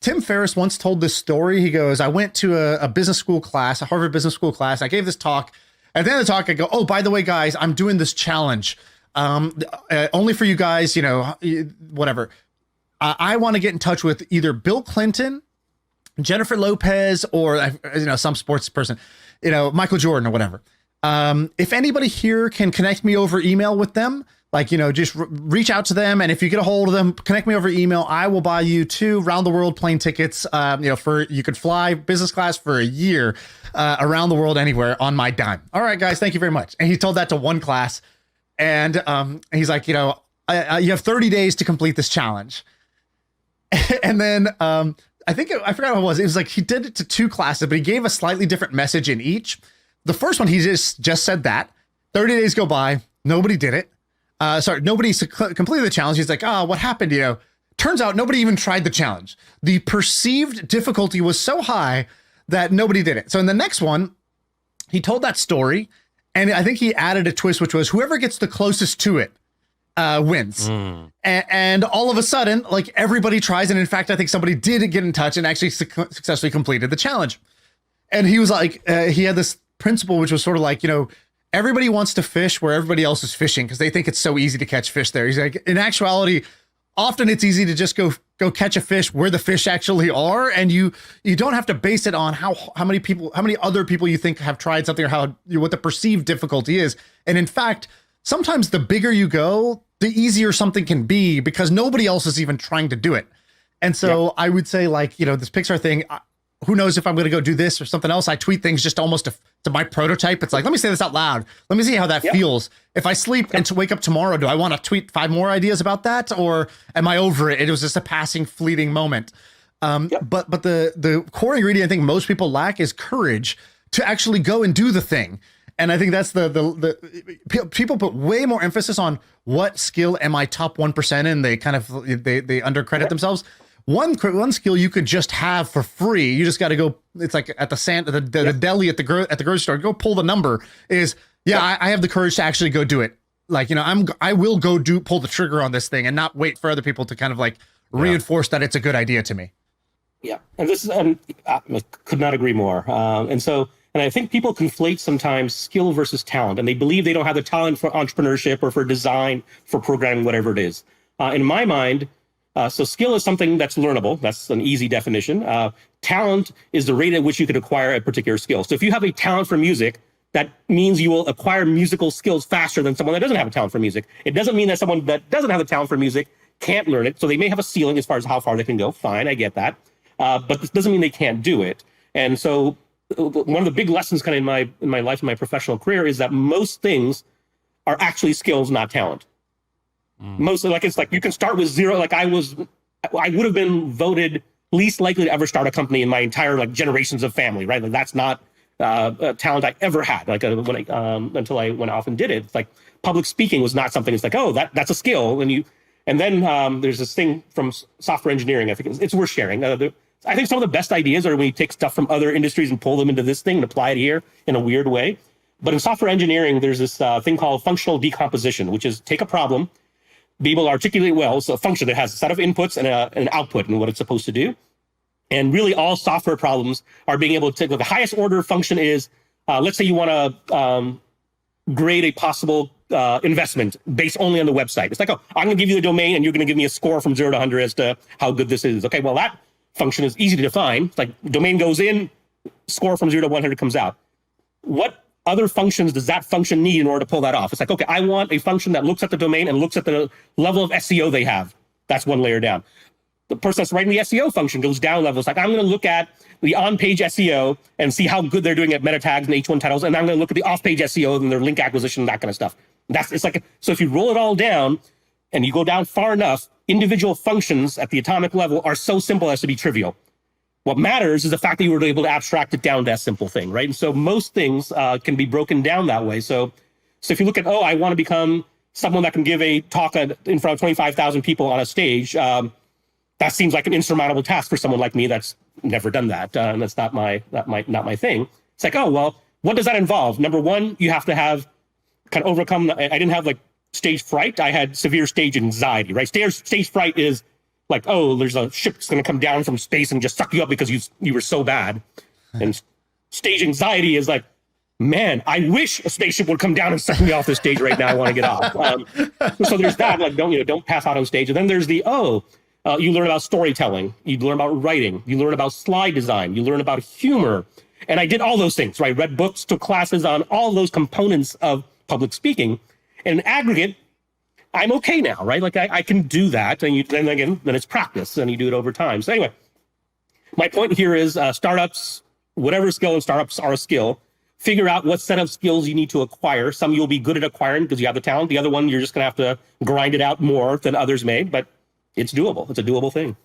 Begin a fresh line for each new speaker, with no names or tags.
Tim Ferriss once told this story. He goes, I went to a business school class, a Harvard business school class. I gave this talk. At the end of the talk, I go, oh, by the way, guys, I'm doing this challenge. Only for you guys, whatever. I want to get in touch with either Bill Clinton, Jennifer Lopez, or some sports person, Michael Jordan or whatever. If anybody here can connect me over email with them, just reach out to them. And if you get a hold of them, connect me over email. I will buy you 2 round the world plane tickets. You could fly business class for a year around the world anywhere on my dime. All right, guys, thank you very much. And he told that to one class. And he's like, you have 30 days to complete this challenge. And then I forgot what it was. It was like he did it to 2 classes, but he gave a slightly different message in each. The first one, he just said that. 30 days go by. Nobody did it. Nobody completed the challenge. He's like, what happened? Turns out nobody even tried the challenge. The perceived difficulty was so high that nobody did it. So in the next one, he told that story. And I think he added a twist, which was whoever gets the closest to it wins. And all of a sudden, everybody tries. And in fact, I think somebody did get in touch and actually successfully completed the challenge. And he was like, he had this principle, which was sort of like, everybody wants to fish where everybody else is fishing because they think it's so easy to catch fish there. He's like, in actuality, often it's easy to just go catch a fish where the fish actually are. And you don't have to base it on how many other people you think have tried something or what the perceived difficulty is. And in fact, sometimes the bigger you go, the easier something can be because nobody else is even trying to do it. And so I would say this Pixar thing, who knows if I'm going to go do this or something else. I tweet things just almost to my prototype. It's like, let me say this out loud. Let me see how that feels. If I sleep and to wake up tomorrow, do I want to tweet 5 more ideas about that? Or am I over it? It was just a passing, fleeting moment. But the core ingredient I think most people lack is courage to actually go and do the thing. And I think that's the people put way more emphasis on what skill am I top 1% in. They kind of, they undercredit themselves. One skill you could just have for free. You just got to go. It's like at the deli at the grocery store. Go pull the number. I have the courage to actually go do it. I will go pull the trigger on this thing and not wait for other people to kind of reinforce that it's a good idea to me.
Yeah, and this is I could not agree more. And I think people conflate sometimes skill versus talent, and they believe they don't have the talent for entrepreneurship or for design, for programming, whatever it is. In my mind. So skill is something that's learnable. That's an easy definition. Talent is the rate at which you can acquire a particular skill. So if you have a talent for music, that means you will acquire musical skills faster than someone that doesn't have a talent for music. It doesn't mean that someone that doesn't have a talent for music can't learn it. So they may have a ceiling as far as how far they can go. Fine, I get that. But this doesn't mean they can't do it. And so one of the big lessons kind of in my life, in my professional career, is that most things are actually skills, not talent. Mostly it's like you can start with 0. I would have been voted least likely to ever start a company in my entire generations of family, right? That's not a talent I ever had. Until I went off and did it. It's like public speaking was not something. It's like, oh, that's a skill. And then there's this thing from software engineering. I think it's worth sharing. I think some of the best ideas are when you take stuff from other industries and pull them into this thing and apply it here in a weird way. But in software engineering, there's this thing called functional decomposition, which is take a problem, be able to articulate well. So a function that has a set of inputs and an output and what it's supposed to do. And really all software problems are being able to take, the highest order function is, let's say you want to grade a possible investment based only on the website. It's like, oh, I'm going to give you the domain and you're going to give me a score from 0 to 100 as to how good this is. Okay, well, that function is easy to define. It's like domain goes in, score from 0 to 100 comes out. What other functions does that function need in order to pull that off? It's like, okay, I want a function that looks at the domain and looks at the level of SEO they have. That's one layer down. The person that's writing the SEO function goes down levels. Like, I'm going to look at the on-page SEO and see how good they're doing at meta tags and H1 titles. And I'm going to look at the off-page SEO and their link acquisition, that kind of stuff. So if you roll it all down and you go down far enough, individual functions at the atomic level are so simple as to be trivial. What matters is the fact that you were able to abstract it down to that simple thing, right? And so most things can be broken down that way. So if you look at, I want to become someone that can give a talk in front of 25,000 people on a stage, that seems like an insurmountable task for someone like me that's never done that. And that's not my thing. It's like, what does that involve? Number one, you have to have kind of overcome. I didn't have stage fright. I had severe stage anxiety, right? Stage fright is like, oh, there's a ship that's going to come down from space and just suck you up because you were so bad. And stage anxiety is like, man, I wish a spaceship would come down and suck me off the stage right now. I want to get off. So there's that, like, don't pass out on stage. And then there's the, you learn about storytelling, you learn about writing, you learn about slide design, you learn about humor. And I did all those things, right? Read books, took classes on all those components of public speaking. And in aggregate, I'm okay now, right? Like I can do that. And then again, then it's practice and you do it over time. So anyway, my point here is startups, whatever skill in startups are a skill, figure out what set of skills you need to acquire. Some you'll be good at acquiring because you have the talent. The other one, you're just going to have to grind it out more than others may, but it's doable. It's a doable thing.